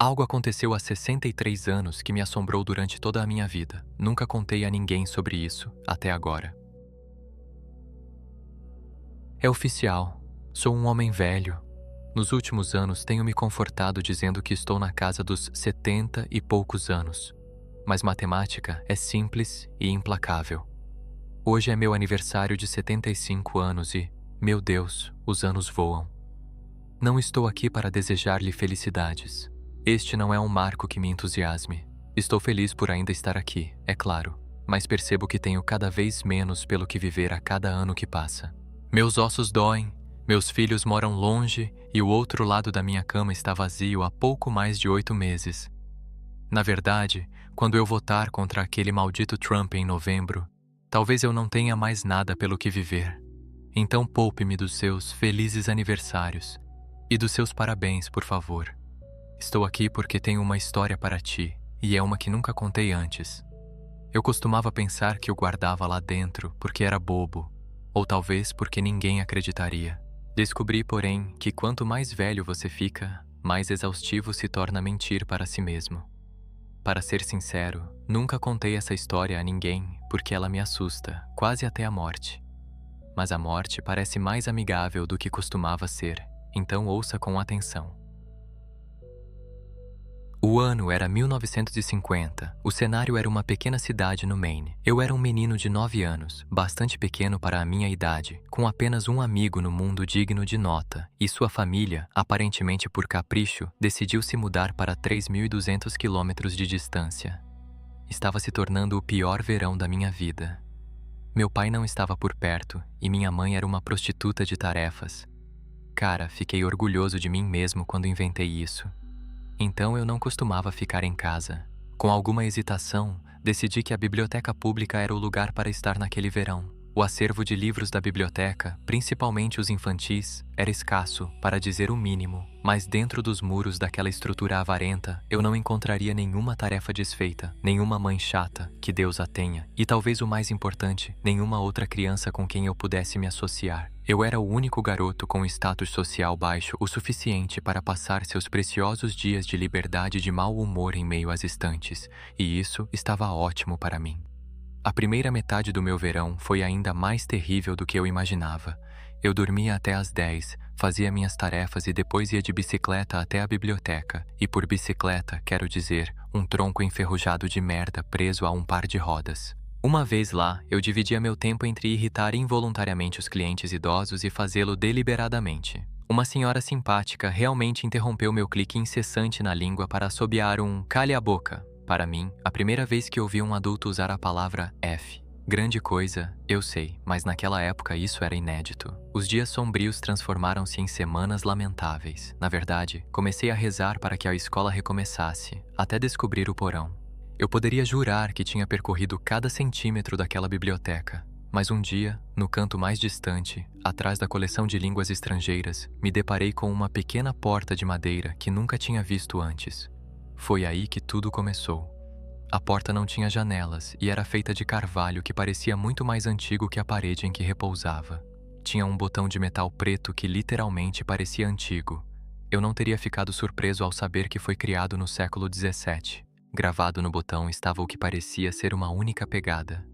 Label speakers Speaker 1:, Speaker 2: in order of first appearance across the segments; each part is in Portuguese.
Speaker 1: Algo aconteceu há 63 anos que me assombrou durante toda a minha vida. Nunca contei a ninguém sobre isso, até agora. É oficial. Sou um homem velho. Nos últimos anos tenho me confortado dizendo que estou na casa dos 70 e poucos anos. Mas matemática é simples e implacável. Hoje é meu aniversário de 75 anos e, meu Deus, os anos voam. Não estou aqui para desejar-lhe felicidades. Este não é um marco que me entusiasme. Estou feliz por ainda estar aqui, é claro, mas percebo que tenho cada vez menos pelo que viver a cada ano que passa. Meus ossos doem, meus filhos moram longe e o outro lado da minha cama está vazio há pouco mais de 8 meses. Na verdade, quando eu votar contra aquele maldito Trump em novembro, talvez eu não tenha mais nada pelo que viver. Então poupe-me dos seus felizes aniversários e dos seus parabéns, por favor. Estou aqui porque tenho uma história para ti, e é uma que nunca contei antes. Eu costumava pensar que o guardava lá dentro porque era bobo, ou talvez porque ninguém acreditaria. Descobri, porém, que quanto mais velho você fica, mais exaustivo se torna mentir para si mesmo. Para ser sincero, nunca contei essa história a ninguém porque ela me assusta, quase até a morte. Mas a morte parece mais amigável do que costumava ser, então ouça com atenção. O ano era 1950. O cenário era uma pequena cidade no Maine. Eu era um menino de 9 anos, bastante pequeno para a minha idade, com apenas um amigo no mundo digno de nota, e sua família, aparentemente por capricho, decidiu se mudar para 3.200 quilômetros de distância. Estava se tornando o pior verão da minha vida. Meu pai não estava por perto e minha mãe era uma prostituta de tarefas. Cara, fiquei orgulhoso de mim mesmo quando inventei isso. Então eu não costumava ficar em casa. Com alguma hesitação, decidi que a biblioteca pública era o lugar para estar naquele verão. O acervo de livros da biblioteca, principalmente os infantis, era escasso, para dizer o mínimo, mas dentro dos muros daquela estrutura avarenta, eu não encontraria nenhuma tarefa desfeita, nenhuma mãe chata, que Deus a tenha, e talvez o mais importante, nenhuma outra criança com quem eu pudesse me associar. Eu era o único garoto com status social baixo o suficiente para passar seus preciosos dias de liberdade e de mau humor em meio às estantes, e isso estava ótimo para mim. A primeira metade do meu verão foi ainda mais terrível do que eu imaginava. Eu dormia até às 10, fazia minhas tarefas e depois ia de bicicleta até a biblioteca. E por bicicleta, quero dizer, um tronco enferrujado de merda preso a um par de rodas. Uma vez lá, eu dividia meu tempo entre irritar involuntariamente os clientes idosos e fazê-lo deliberadamente. Uma senhora simpática realmente interrompeu meu clique incessante na língua para assobiar um "cale a boca". Para mim, a primeira vez que ouvi um adulto usar a palavra F. Grande coisa, eu sei, mas naquela época isso era inédito. Os dias sombrios transformaram-se em semanas lamentáveis. Na verdade, comecei a rezar para que a escola recomeçasse, até descobrir o porão. Eu poderia jurar que tinha percorrido cada centímetro daquela biblioteca, mas um dia, no canto mais distante, atrás da coleção de línguas estrangeiras, me deparei com uma pequena porta de madeira que nunca tinha visto antes. Foi aí que tudo começou. A porta não tinha janelas e era feita de carvalho que parecia muito mais antigo que a parede em que repousava. Tinha um botão de metal preto que literalmente parecia antigo. Eu não teria ficado surpreso ao saber que foi criado no século XVII. Gravado no botão estava o que parecia ser uma única pegada.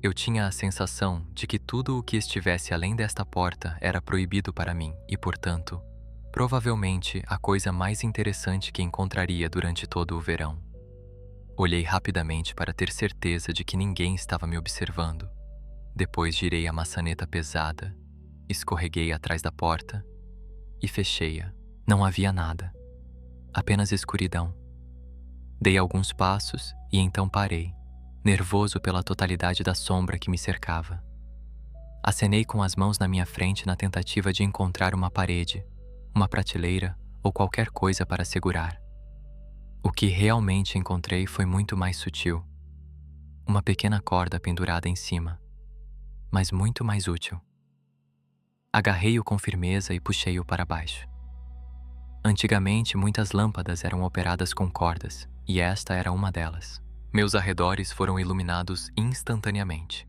Speaker 1: Eu tinha a sensação de que tudo o que estivesse além desta porta era proibido para mim e, portanto, provavelmente a coisa mais interessante que encontraria durante todo o verão. Olhei rapidamente para ter certeza de que ninguém estava me observando. Depois girei a maçaneta pesada, escorreguei atrás da porta e fechei-a. Não havia nada, apenas escuridão. Dei alguns passos e então parei, nervoso pela totalidade da sombra que me cercava. Acenei com as mãos na minha frente na tentativa de encontrar uma parede, uma prateleira ou qualquer coisa para segurar. O que realmente encontrei foi muito mais sutil. Uma pequena corda pendurada em cima, mas muito mais útil. Agarrei-o com firmeza e puxei-o para baixo. Antigamente, muitas lâmpadas eram operadas com cordas, e esta era uma delas. Meus arredores foram iluminados instantaneamente.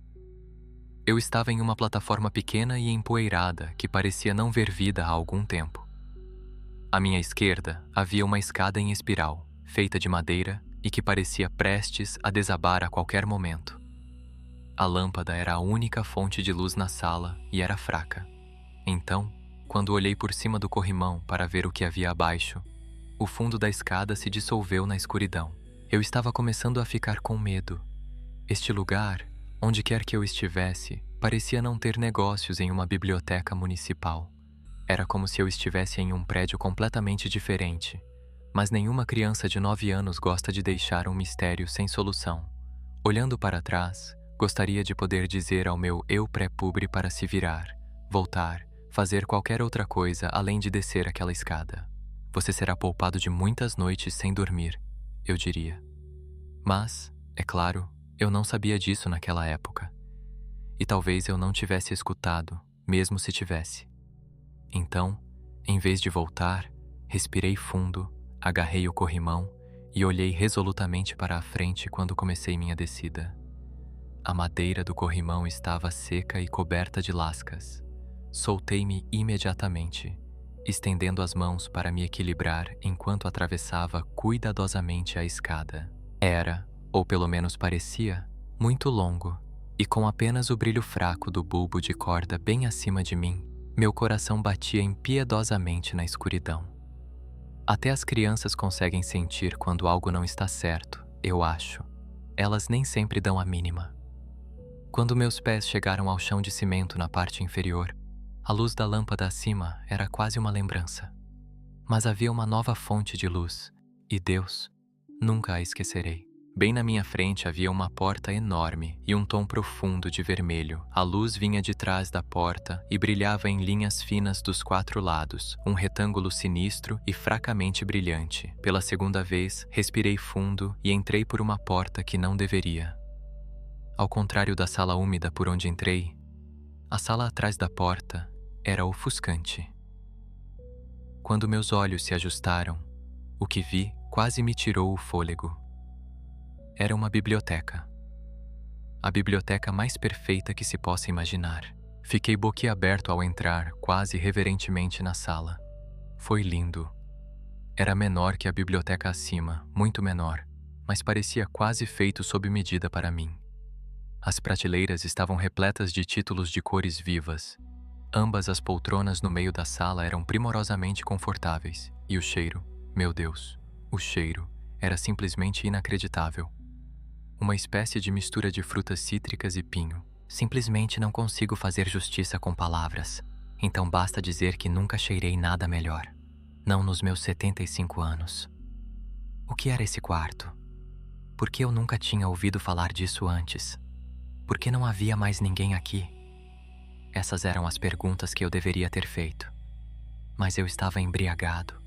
Speaker 1: Eu estava em uma plataforma pequena e empoeirada que parecia não ver vida há algum tempo. À minha esquerda havia uma escada em espiral, feita de madeira e que parecia prestes a desabar a qualquer momento. A lâmpada era a única fonte de luz na sala e era fraca. Então, quando olhei por cima do corrimão para ver o que havia abaixo, o fundo da escada se dissolveu na escuridão. Eu estava começando a ficar com medo. Este lugar, onde quer que eu estivesse, parecia não ter negócios em uma biblioteca municipal. Era como se eu estivesse em um prédio completamente diferente. Mas nenhuma criança de 9 anos gosta de deixar um mistério sem solução. Olhando para trás, gostaria de poder dizer ao meu eu pré-pubre para se virar, voltar, fazer qualquer outra coisa além de descer aquela escada. Você será poupado de muitas noites sem dormir, eu diria. Mas, é claro, eu não sabia disso naquela época. E talvez eu não tivesse escutado, mesmo se tivesse. Então, em vez de voltar, respirei fundo, agarrei o corrimão e olhei resolutamente para a frente quando comecei minha descida. A madeira do corrimão estava seca e coberta de lascas. Soltei-me imediatamente, estendendo as mãos para me equilibrar enquanto atravessava cuidadosamente a escada. Era, ou pelo menos parecia, muito longo, e com apenas o brilho fraco do bulbo de corda bem acima de mim, meu coração batia impiedosamente na escuridão. Até as crianças conseguem sentir quando algo não está certo, eu acho. Elas nem sempre dão a mínima. Quando meus pés chegaram ao chão de cimento na parte inferior, a luz da lâmpada acima era quase uma lembrança. Mas havia uma nova fonte de luz, e Deus, nunca a esquecerei. Bem na minha frente havia uma porta enorme e um tom profundo de vermelho. A luz vinha de trás da porta e brilhava em linhas finas dos 4 lados, um retângulo sinistro e fracamente brilhante. Pela segunda vez, respirei fundo e entrei por uma porta que não deveria. Ao contrário da sala úmida por onde entrei, a sala atrás da porta era ofuscante. Quando meus olhos se ajustaram, o que vi quase me tirou o fôlego. Era uma biblioteca. A biblioteca mais perfeita que se possa imaginar. Fiquei boquiaberto ao entrar, quase reverentemente na sala. Foi lindo. Era menor que a biblioteca acima, muito menor, mas parecia quase feito sob medida para mim. As prateleiras estavam repletas de títulos de cores vivas. Ambas as poltronas no meio da sala eram primorosamente confortáveis, e o cheiro, meu Deus, o cheiro, era simplesmente inacreditável. Uma espécie de mistura de frutas cítricas e pinho. Simplesmente não consigo fazer justiça com palavras. Então basta dizer que nunca cheirei nada melhor. Não nos meus 75 anos. O que era esse quarto? Por que eu nunca tinha ouvido falar disso antes? Por que não havia mais ninguém aqui? Essas eram as perguntas que eu deveria ter feito. Mas eu estava embriagado.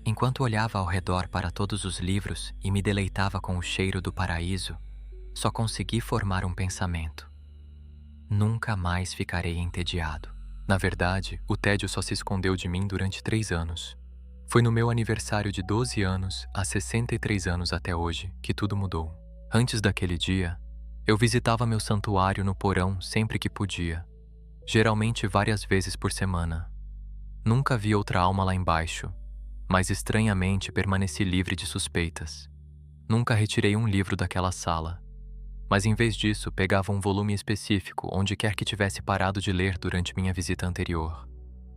Speaker 1: Enquanto olhava ao redor para todos os livros e me deleitava com o cheiro do paraíso, só consegui formar um pensamento. Nunca mais ficarei entediado. Na verdade, o tédio só se escondeu de mim durante 3 anos. Foi no meu aniversário de 12 anos, há 63 anos até hoje, que tudo mudou. Antes daquele dia, eu visitava meu santuário no porão sempre que podia, geralmente várias vezes por semana. Nunca vi outra alma lá embaixo, mas estranhamente permaneci livre de suspeitas. Nunca retirei um livro daquela sala, mas em vez disso pegava um volume específico onde quer que tivesse parado de ler durante minha visita anterior.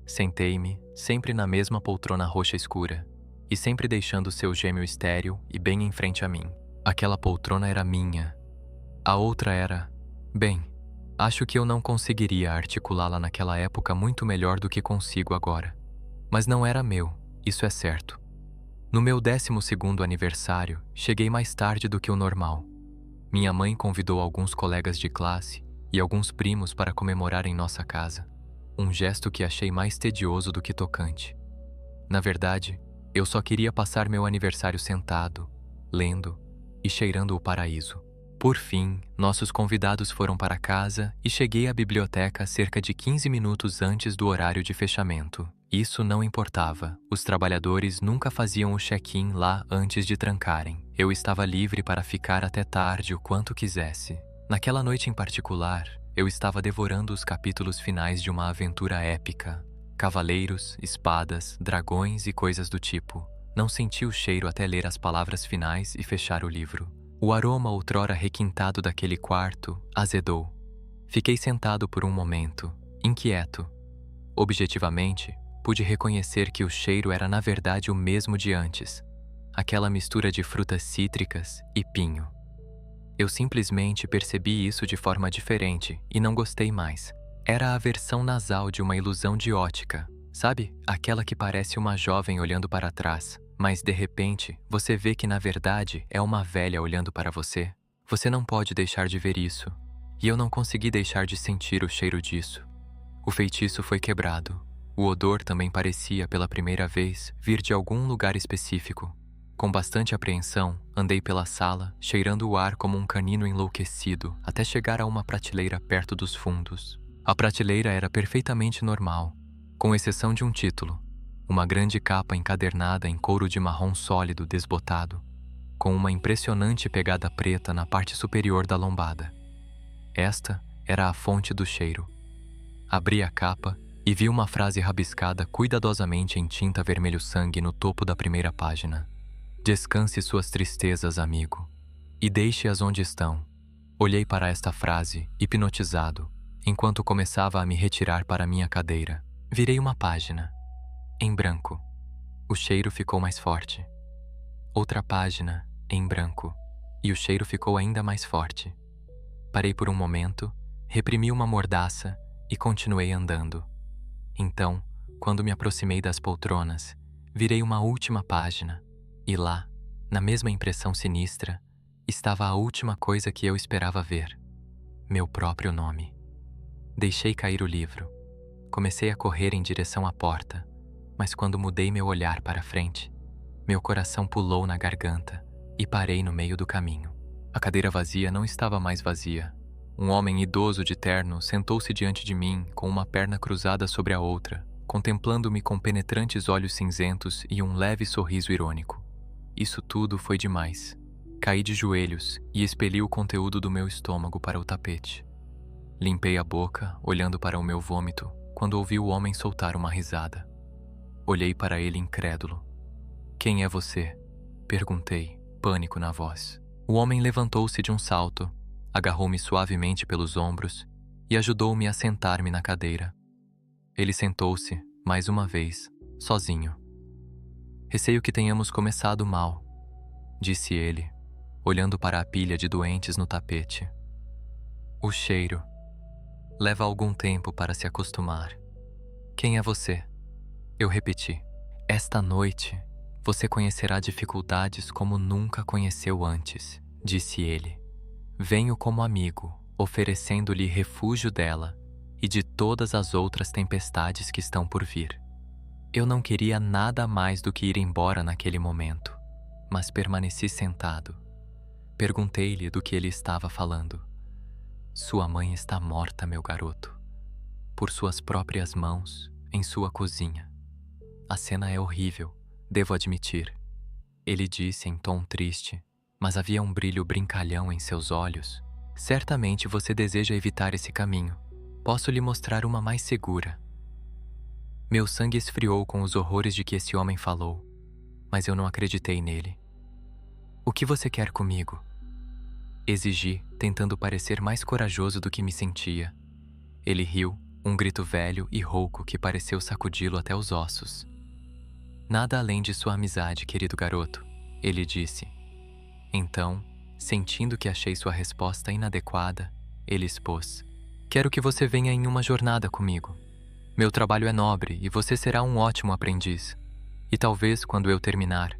Speaker 1: Sentei-me, sempre na mesma poltrona roxa escura, e sempre deixando seu gêmeo estéril e bem em frente a mim. Aquela poltrona era minha. A outra era... Bem, acho que eu não conseguiria articulá-la naquela época muito melhor do que consigo agora. Mas não era meu. Isso é certo. No meu 12º aniversário, cheguei mais tarde do que o normal. Minha mãe convidou alguns colegas de classe e alguns primos para comemorar em nossa casa. Um gesto que achei mais tedioso do que tocante. Na verdade, eu só queria passar meu aniversário sentado, lendo e cheirando o paraíso. Por fim, nossos convidados foram para casa e cheguei à biblioteca cerca de 15 minutos antes do horário de fechamento. Isso não importava. Os trabalhadores nunca faziam o check-in lá antes de trancarem. Eu estava livre para ficar até tarde o quanto quisesse. Naquela noite em particular, eu estava devorando os capítulos finais de uma aventura épica. Cavaleiros, espadas, dragões e coisas do tipo. Não senti o cheiro até ler as palavras finais e fechar o livro. O aroma outrora requintado daquele quarto azedou. Fiquei sentado por um momento, inquieto. Objetivamente, pude reconhecer que o cheiro era na verdade o mesmo de antes. Aquela mistura de frutas cítricas e pinho. Eu simplesmente percebi isso de forma diferente e não gostei mais. Era a versão nasal de uma ilusão de ótica, sabe? Aquela que parece uma jovem olhando para trás, mas de repente você vê que na verdade é uma velha olhando para você. Você não pode deixar de ver isso. E eu não consegui deixar de sentir o cheiro disso. O feitiço foi quebrado. O odor também parecia, pela primeira vez, vir de algum lugar específico. Com bastante apreensão, andei pela sala, cheirando o ar como um canino enlouquecido, até chegar a uma prateleira perto dos fundos. A prateleira era perfeitamente normal, com exceção de um título, uma grande capa encadernada em couro de marrom sólido desbotado, com uma impressionante pegada preta na parte superior da lombada. Esta era a fonte do cheiro. Abri a capa e vi uma frase rabiscada cuidadosamente em tinta vermelho-sangue no topo da primeira página. Descanse suas tristezas, amigo, e deixe-as onde estão. Olhei para esta frase, hipnotizado, enquanto começava a me retirar para minha cadeira. Virei uma página, em branco. O cheiro ficou mais forte. Outra página, em branco, e o cheiro ficou ainda mais forte. Parei por um momento, reprimi uma mordaça e continuei andando. Então, quando me aproximei das poltronas, virei uma última página, e lá, na mesma impressão sinistra, estava a última coisa que eu esperava ver: meu próprio nome. Deixei cair o livro. Comecei a correr em direção à porta, mas quando mudei meu olhar para frente, meu coração pulou na garganta e parei no meio do caminho. A cadeira vazia não estava mais vazia. Um homem idoso de terno sentou-se diante de mim com uma perna cruzada sobre a outra, contemplando-me com penetrantes olhos cinzentos e um leve sorriso irônico. Isso tudo foi demais. Caí de joelhos e expeli o conteúdo do meu estômago para o tapete. Limpei a boca, olhando para o meu vômito, quando ouvi o homem soltar uma risada. Olhei para ele incrédulo. "Quem é você?" perguntei, pânico na voz. O homem levantou-se de um salto, agarrou-me suavemente pelos ombros e ajudou-me a sentar-me na cadeira. Ele sentou-se, mais uma vez, sozinho. "Receio que tenhamos começado mal", disse ele, olhando para a pilha de doentes no tapete. "O cheiro. Leva algum tempo para se acostumar." "Quem é você?" Eu repeti. "Esta noite, você conhecerá dificuldades como nunca conheceu antes", disse ele. "Venho como amigo, oferecendo-lhe refúgio dela e de todas as outras tempestades que estão por vir." Eu não queria nada mais do que ir embora naquele momento, mas permaneci sentado. Perguntei-lhe do que ele estava falando. "Sua mãe está morta, meu garoto. Por suas próprias mãos, em sua cozinha. A cena é horrível, devo admitir." Ele disse em tom triste, mas havia um brilho brincalhão em seus olhos. "Certamente você deseja evitar esse caminho. Posso lhe mostrar uma mais segura." Meu sangue esfriou com os horrores de que esse homem falou, mas eu não acreditei nele. "O que você quer comigo?" exigi, tentando parecer mais corajoso do que me sentia. Ele riu, um grito velho e rouco que pareceu sacudi-lo até os ossos. "Nada além de sua amizade, querido garoto", ele disse. Então, sentindo que achei sua resposta inadequada, ele expôs: "Quero que você venha em uma jornada comigo. Meu trabalho é nobre e você será um ótimo aprendiz. E talvez, quando eu terminar..."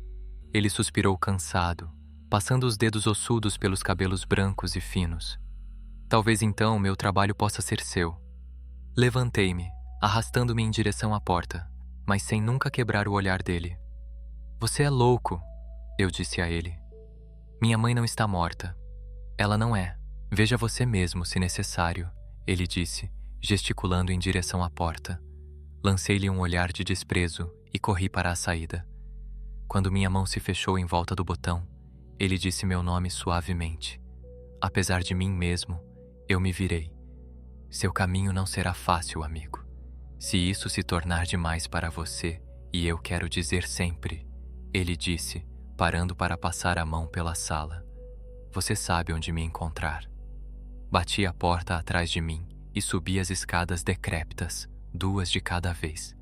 Speaker 1: Ele suspirou cansado, passando os dedos ossudos pelos cabelos brancos e finos. "Talvez então meu trabalho possa ser seu." Levantei-me, arrastando-me em direção à porta, mas sem nunca quebrar o olhar dele. "Você é louco", eu disse a ele. "Minha mãe não está morta." "Ela não é. Veja você mesmo, se necessário", ele disse, gesticulando em direção à porta. Lancei-lhe um olhar de desprezo e corri para a saída. Quando minha mão se fechou em volta do botão, ele disse meu nome suavemente. Apesar de mim mesmo, eu me virei. "Seu caminho não será fácil, amigo." Se isso se tornar demais para você, e eu quero dizer sempre, ele disse, parando para passar a mão pela sala. Você sabe onde me encontrar. Bati a porta atrás de mim e subi as escadas decrépitas, 2 de cada vez.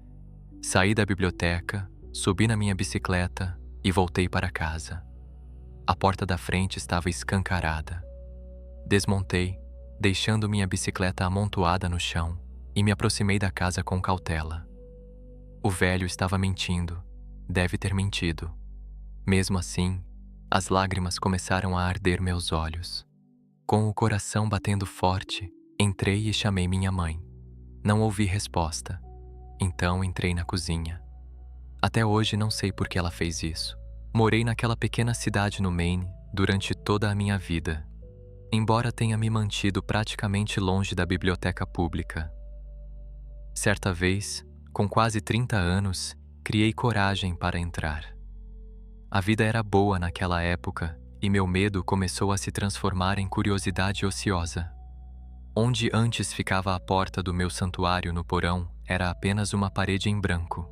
Speaker 1: Saí da biblioteca, subi na minha bicicleta e voltei para casa. A porta da frente estava escancarada. Desmontei, deixando minha bicicleta amontoada no chão, e me aproximei da casa com cautela. O velho estava mentindo. Deve ter mentido. Mesmo assim, as lágrimas começaram a arder meus olhos. Com o coração batendo forte, entrei e chamei minha mãe. Não ouvi resposta. Então entrei na cozinha. Até hoje não sei por que ela fez isso. Morei naquela pequena cidade no Maine durante toda a minha vida, embora tenha me mantido praticamente longe da biblioteca pública. Certa vez, com quase 30 anos, criei coragem para entrar. A vida era boa naquela época e meu medo começou a se transformar em curiosidade ociosa. Onde antes ficava a porta do meu santuário no porão, era apenas uma parede em branco.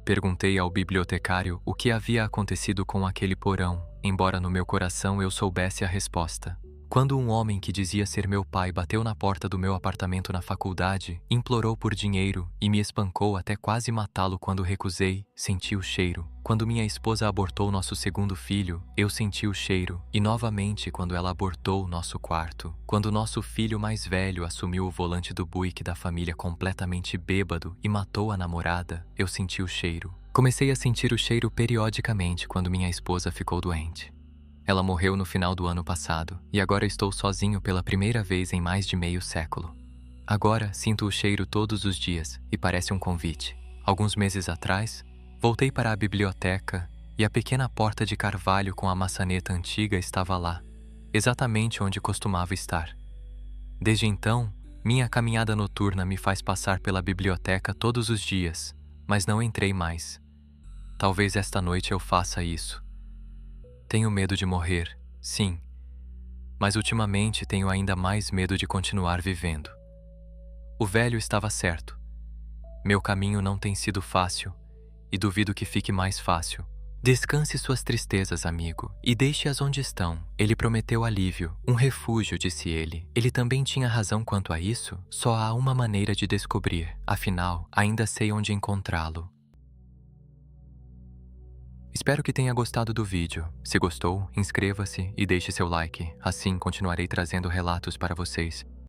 Speaker 1: Perguntei ao bibliotecário o que havia acontecido com aquele porão, embora no meu coração eu soubesse a resposta. Quando um homem que dizia ser meu pai bateu na porta do meu apartamento na faculdade, implorou por dinheiro e me espancou até quase matá-lo quando recusei, senti o cheiro. Quando minha esposa abortou nosso segundo filho, eu senti o cheiro. E novamente quando ela abortou nosso quarto. Quando nosso filho mais velho assumiu o volante do Buick da família completamente bêbado e matou a namorada, eu senti o cheiro. Comecei a sentir o cheiro periodicamente quando minha esposa ficou doente. Ela morreu no final do ano passado, e agora estou sozinho pela primeira vez em mais de meio século. Agora sinto o cheiro todos os dias, e parece um convite. Alguns meses atrás, voltei para a biblioteca, e a pequena porta de carvalho com a maçaneta antiga estava lá, exatamente onde costumava estar. Desde então, minha caminhada noturna me faz passar pela biblioteca todos os dias, mas não entrei mais. Talvez esta noite eu faça isso. Tenho medo de morrer, sim, mas ultimamente tenho ainda mais medo de continuar vivendo. O velho estava certo. Meu caminho não tem sido fácil, e duvido que fique mais fácil. Descanse suas tristezas, amigo, e deixe-as onde estão. Ele prometeu alívio, um refúgio, disse ele. Ele também tinha razão quanto a isso? Só há uma maneira de descobrir. Afinal, ainda sei onde encontrá-lo. Espero que tenha gostado do vídeo. Se gostou, inscreva-se e deixe seu like. Assim continuarei trazendo relatos para vocês.